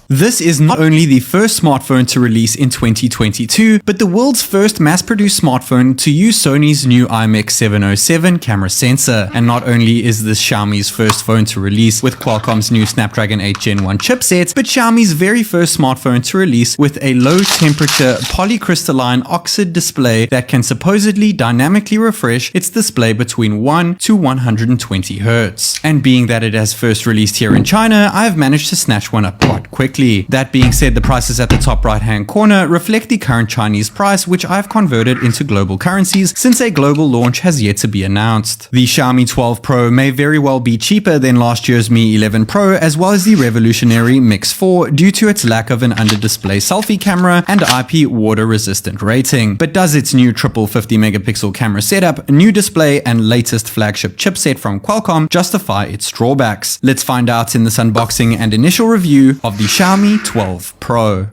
This is not only the first smartphone to release in 2022, but the world's first mass-produced smartphone to use Sony's new IMX707 camera sensor. And not only is this Xiaomi's first phone to release with Qualcomm's new Snapdragon 8 Gen 1 chipset, but Xiaomi's very first smartphone to release with a low-temperature polycrystalline oxide display that can supposedly dynamically refresh its display between 1 to 120 Hz. And being that it has first released here in China, I have managed to snatch one up quite quickly. That being said, the prices at the top right hand corner reflect the current Chinese price, which I've converted into global currencies since a global launch has yet to be announced. The Xiaomi 12 Pro may very well be cheaper than last year's Mi 11 Pro, as well as the revolutionary Mix 4 due to its lack of an under-display selfie camera and IP water resistant rating. But does its new triple 50 megapixel camera setup, new display and latest flagship chipset from Qualcomm justify its drawbacks? Let's find out in this unboxing and initial review of the Xiaomi 12 Pro.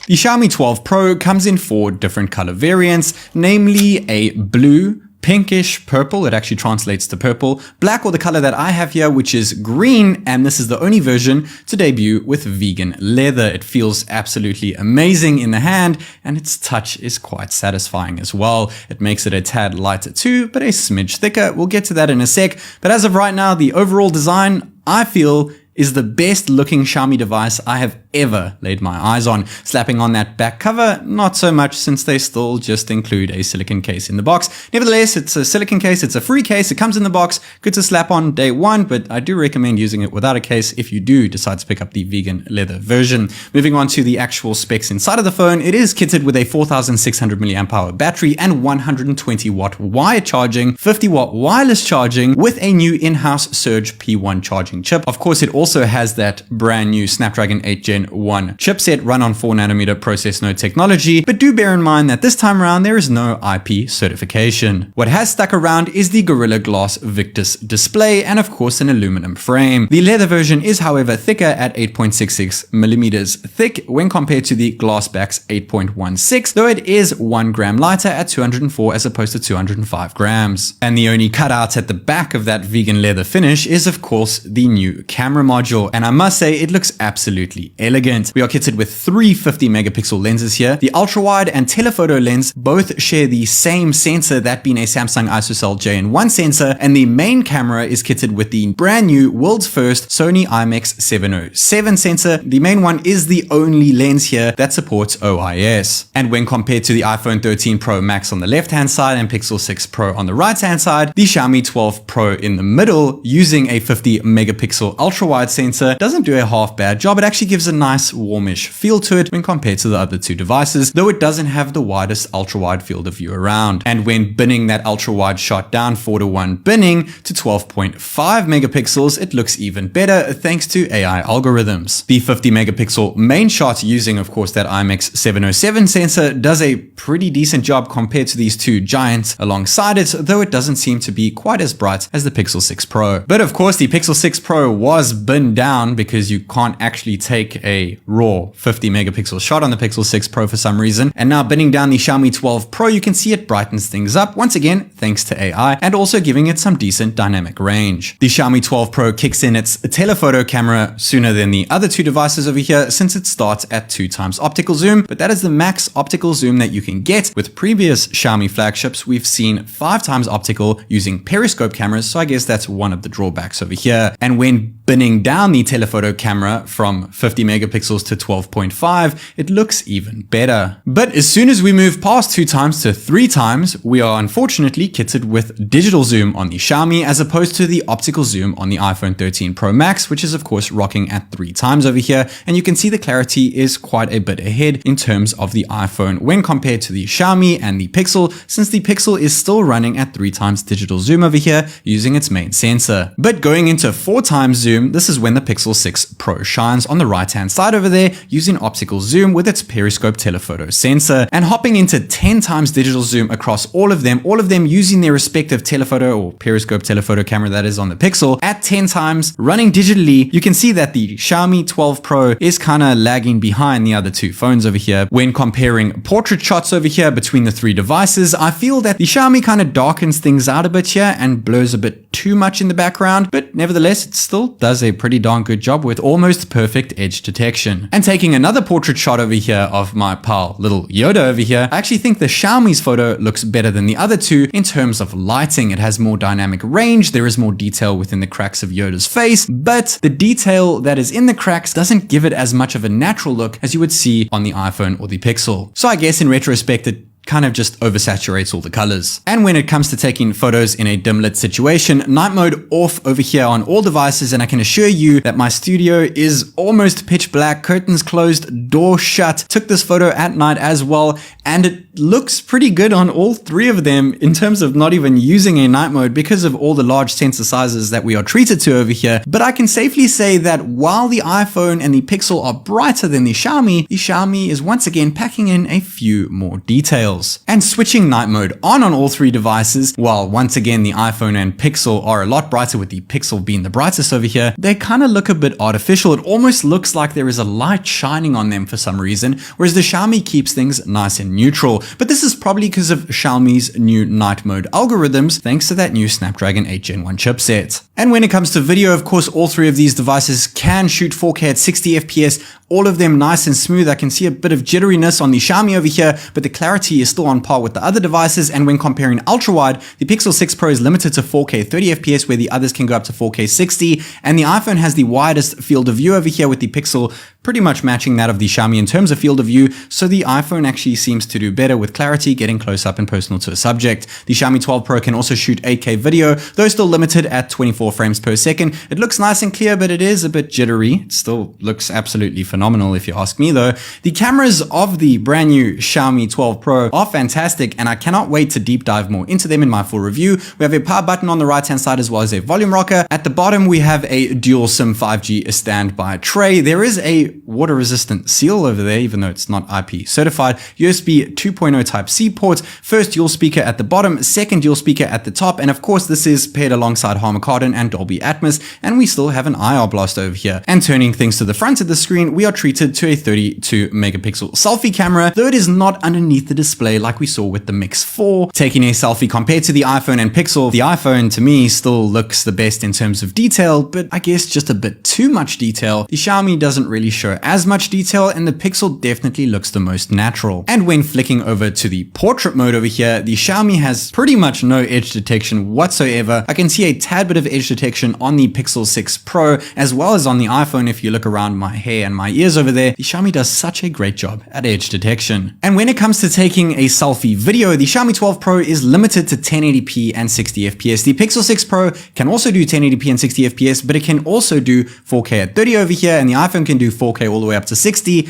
The Xiaomi 12 Pro comes in 4 different color variants, namely a blue, pinkish purple, it actually translates to purple, black, or the color that I have here, which is green, and this is the only version to debut with vegan leather. It feels absolutely amazing in the hand, and its touch is quite satisfying as well. It makes it a tad lighter too, but a smidge thicker. We'll get to that in a sec, but as of right now, the overall design, I feel, is the best looking Xiaomi device I have ever laid my eyes on. Slapping on that back cover, not so much, since they still just include a silicone case in the box. Nevertheless, it's a silicone case, it's a free case, it comes in the box, good to slap on day one, but I do recommend using it without a case if you do decide to pick up the vegan leather version. Moving on to the actual specs inside of the phone, it is kitted with a 4600 mAh battery and 120 watt wire charging, 50 watt wireless charging with a new in-house Surge P1 charging chip. Of course, it also has that brand new Snapdragon 8 Gen 1 chipset run on 4nm process node technology, but do bear in mind that this time around there is no IP certification. What has stuck around is the Gorilla Glass Victus display and of course an aluminum frame. The leather version is however thicker at 8.66mm thick when compared to the Glassback's 8.16, though it is 1 gram lighter at 204 as opposed to 205 grams. And the only cutout at the back of that vegan leather finish is of course the new camera module, and I must say it looks absolutely elegant. We are kitted with 3 50 megapixel lenses here. The ultra wide and telephoto lens both share the same sensor, that being a Samsung ISOCELL JN1 sensor, and the main camera is kitted with the brand new world's first Sony IMX707 sensor. The main one is the only lens here that supports OIS. And when compared to the iPhone 13 Pro Max on the left hand side and Pixel 6 Pro on the right hand side, the Xiaomi 12 Pro in the middle, using a 50 megapixel ultra wide sensor, doesn't do a half bad job. It actually gives a nice warmish feel to it when compared to the other two devices, though it doesn't have the widest ultra wide field of view around. And when binning that ultra wide shot down 4:1 binning to 12.5 megapixels, it looks even better thanks to AI algorithms. The 50 megapixel main shot, using of course that IMX707 sensor, does a pretty decent job compared to these two giants alongside it, though it doesn't seem to be quite as bright as the Pixel 6 Pro. But of course the Pixel 6 Pro was binned down because you can't actually take a raw 50 megapixel shot on the Pixel 6 Pro for some reason. And now binning down the Xiaomi 12 Pro, you can see it brightens things up once again thanks to AI, and also giving it some decent dynamic range. The Xiaomi 12 Pro kicks in its telephoto camera sooner than the other two devices over here, since it starts at 2x optical zoom, but that is the max optical zoom that you can get. With previous Xiaomi flagships, we've seen 5x optical using periscope cameras, so I guess that's one of the drawbacks over here. And when binning down the telephoto camera from 50 megapixels to 12.5, it looks even better. But as soon as we move past 2x to 3x, we are unfortunately kitted with digital zoom on the Xiaomi as opposed to the optical zoom on the iPhone 13 Pro Max, which is of course rocking at 3x over here. And you can see the clarity is quite a bit ahead in terms of the iPhone when compared to the Xiaomi and the Pixel, since the Pixel is still running at 3x digital zoom over here using its main sensor. But going into 4x zoom, zoom, this is when the Pixel 6 Pro shines on the right hand side over there using optical zoom with its periscope telephoto sensor, and hopping into 10 times digital zoom across all of them using their respective telephoto or periscope telephoto camera that is on the Pixel at 10 times running digitally. You can see that the Xiaomi 12 Pro is kind of lagging behind the other two phones over here. When comparing portrait shots over here between the three devices, I feel that the Xiaomi kind of darkens things out a bit here and blurs a bit too much in the background, but nevertheless it still does a pretty darn good job with almost perfect edge detection. And taking another portrait shot over here of my pal little Yoda over here, I actually think the Xiaomi's photo looks better than the other two in terms of lighting. It has more dynamic range, there is more detail within the cracks of Yoda's face, but the detail that is in the cracks doesn't give it as much of a natural look as you would see on the iPhone or the Pixel. So I guess in retrospect it kind of just oversaturates all the colors. And when it comes to taking photos in a dim lit situation, night mode off over here on all devices, and I can assure you that my studio is almost pitch black, curtains closed, door shut. Took this photo at night as well, and it looks pretty good on all three of them in terms of not even using a night mode because of all the large sensor sizes that we are treated to over here. But I can safely say that while the iPhone and the Pixel are brighter than the Xiaomi is once again packing in a few more details. And switching night mode on all three devices, while once again the iPhone and Pixel are a lot brighter with the Pixel being the brightest over here, they kind of look a bit artificial. It almost looks like there is a light shining on them for some reason, whereas the Xiaomi keeps things nice and neutral. But this is probably because of Xiaomi's new night mode algorithms, thanks to that new Snapdragon 8 Gen 1 chipset. And when it comes to video, of course, all three of these devices can shoot 4K at 60 FPS, all of them nice and smooth. I can see a bit of jitteriness on the Xiaomi over here, but the clarity is still on par with the other devices. And when comparing ultra-wide, the Pixel 6 Pro is limited to 4K 30 FPS, where the others can go up to 4K 60. And the iPhone has the widest field of view over here, with the Pixel pretty much matching that of the Xiaomi in terms of field of view. So the iPhone actually seems to do better with clarity, getting close up and personal to a subject. The Xiaomi 12 Pro can also shoot 8K video, though still limited at 24 frames per second. It looks nice and clear, but it is a bit jittery. It still looks absolutely phenomenal if you ask me though. The cameras of the brand new Xiaomi 12 Pro are fantastic, and I cannot wait to deep dive more into them in my full review. We have a power button on the right hand side as well as a volume rocker. At the bottom we have a dual SIM 5G standby tray. There is a water resistant seal over there, even though it's not IP certified. USB 2.0 Type-C port, first dual speaker at the bottom, second dual speaker at the top, and of course this is paired alongside Harman Kardon and Dolby Atmos, and we still have an IR blast over here. And turning things to the front of the screen, we are treated to a 32 megapixel selfie camera, though it is not underneath the display like we saw with the Mix 4. Taking a selfie compared to the iPhone and Pixel, the iPhone to me still looks the best in terms of detail, but I guess just a bit too much detail. The Xiaomi doesn't really show as much detail, and the Pixel definitely looks the most natural. And when flicking over to the portrait mode over here, the Xiaomi has pretty much no edge detection whatsoever. I can see a tad bit of edge detection on the Pixel 6 Pro as well as on the iPhone. If you look around my hair and my ears over there, the Xiaomi does such a great job at edge detection. And when it comes to taking a selfie video, the Xiaomi 12 Pro is limited to 1080p and 60 FPS. The Pixel 6 Pro can also do 1080p and 60 FPS, but it can also do 4K at 30 over here, and the iPhone can do 4K all the way up to 60.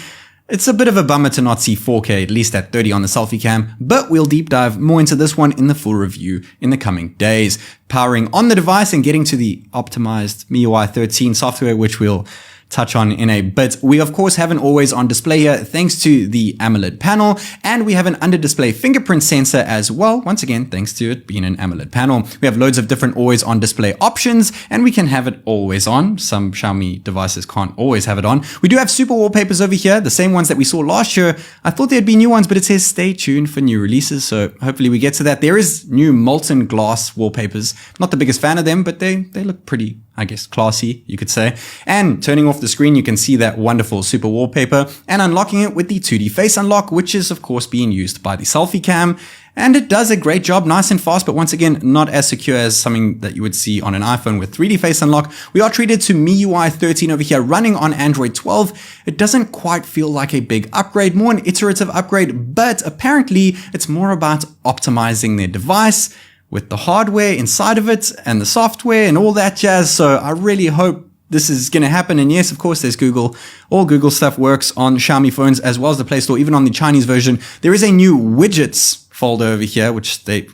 It's a bit of a bummer to not see 4K, at least at 30 on the selfie cam, but we'll deep dive more into this one in the full review in the coming days. Powering on the device and getting to the optimized MIUI 13 software, which we'll touch on in a bit. We of course have an always on display here thanks to the AMOLED panel, and we have an under display fingerprint sensor as well, once again thanks to it being an AMOLED panel. We have loads of different always on display options, and we can have it always on. Some Xiaomi devices can't always have it on. We do have super wallpapers over here, the same ones that we saw last year. I thought there'd be new ones, but it says stay tuned for new releases, so hopefully we get to that. There is new molten glass wallpapers. Not the biggest fan of them, but they look pretty, I guess, classy, you could say. And turning off the screen, you can see that wonderful super wallpaper, and unlocking it with the 2D face unlock, which is of course being used by the selfie cam. And it does a great job, nice and fast, but once again, not as secure as something that you would see on an iPhone with 3D face unlock. We are treated to MIUI 13 over here, running on Android 12. It doesn't quite feel like a big upgrade, more an iterative upgrade, but apparently it's more about optimizing their device with the hardware inside of it and the software and all that jazz. So I really hope this is going to happen. And yes, of course, there's Google. All Google stuff works on Xiaomi phones as well as the Play Store, even on the Chinese version. There is a new widgets folder over here, which they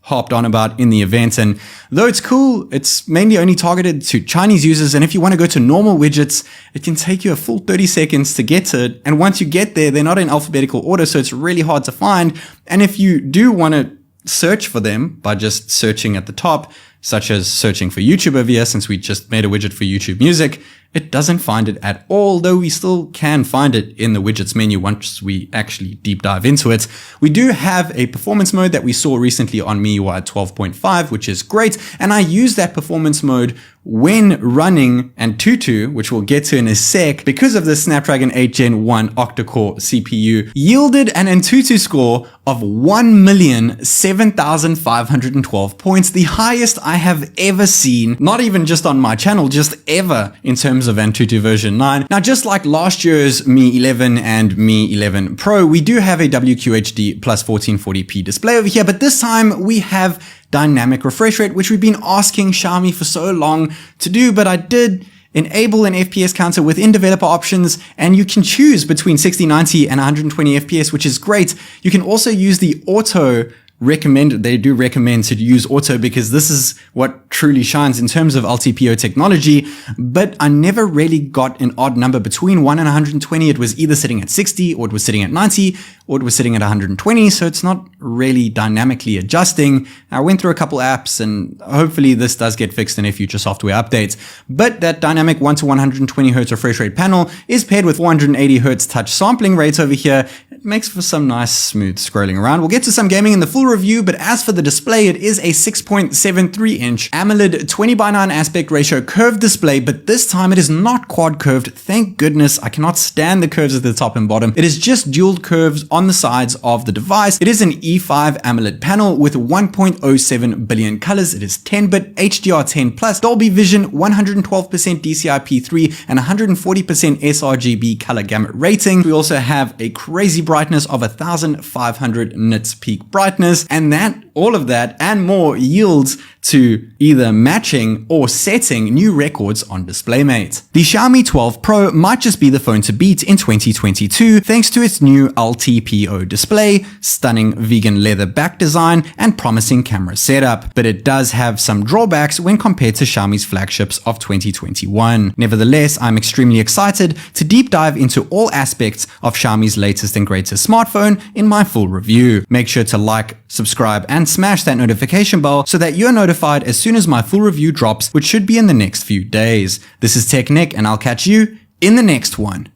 harped on about in the event. And though it's cool, it's mainly only targeted to Chinese users. And if you want to go to normal widgets, it can take you a full 30 seconds to get to it. And once you get there, they're not in alphabetical order, so it's really hard to find. And if you do want to search for them by just searching at the top, such as searching for YouTube over here, since we just made a widget for YouTube Music, it doesn't find it at all, though we still can find it in the widgets menu once we actually deep dive into it. We do have a performance mode that we saw recently on MIUI 12.5, which is great. And I use that performance mode when running Antutu, which we'll get to in a sec, because of the Snapdragon 8 Gen 1 octa-core CPU, yielded an Antutu score of 1,007,512 points, the highest I have ever seen, not even just on my channel, just ever in terms of Antutu version 9. Now, just like last year's Mi 11 and Mi 11 Pro, we do have a WQHD plus 1440p display over here, but this time we have dynamic refresh rate, which we've been asking Xiaomi for so long to do, but I did enable an FPS counter within developer options, and you can choose between 60, 90, and 120 FPS, which is great. You can also use the auto recommend. They do recommend to use auto because this is what truly shines in terms of LTPO technology, but I never really got an odd number between 1 and 120. It was either sitting at 60 or it was sitting at 90 or it was sitting at 120. So it's not really dynamically adjusting. I went through a couple apps and hopefully this does get fixed in a future software updates. But that dynamic 1 to 120 Hz refresh rate panel is paired with 480 Hz touch sampling rates over here. It makes for some nice smooth scrolling around. We'll get to some gaming in the full review, but as for the display, it is a 6.73 inch AMOLED 20:9 aspect ratio curved display, but this time it is not quad curved. Thank goodness. I cannot stand the curves at the top and bottom. It is just dual curves on the sides of the device. It is an E5 AMOLED panel with 1.07 billion colors. It is 10-bit HDR10 plus Dolby Vision, 112% DCI-P3 and 140% sRGB color gamut rating. We also have a crazy brightness of 1500 nits peak brightness, and all of that and more yields to either matching or setting new records on DisplayMate. The Xiaomi 12 Pro might just be the phone to beat in 2022 thanks to its new LTPO display, stunning vegan leather back design, and promising camera setup, but it does have some drawbacks when compared to Xiaomi's flagships of 2021. Nevertheless, I'm extremely excited to deep dive into all aspects of Xiaomi's latest and greatest smartphone in my full review. Make sure to like, subscribe, and smash that notification bell so that you're notified as soon as my full review drops, which should be in the next few days. This is TechNick, and I'll catch you in the next one.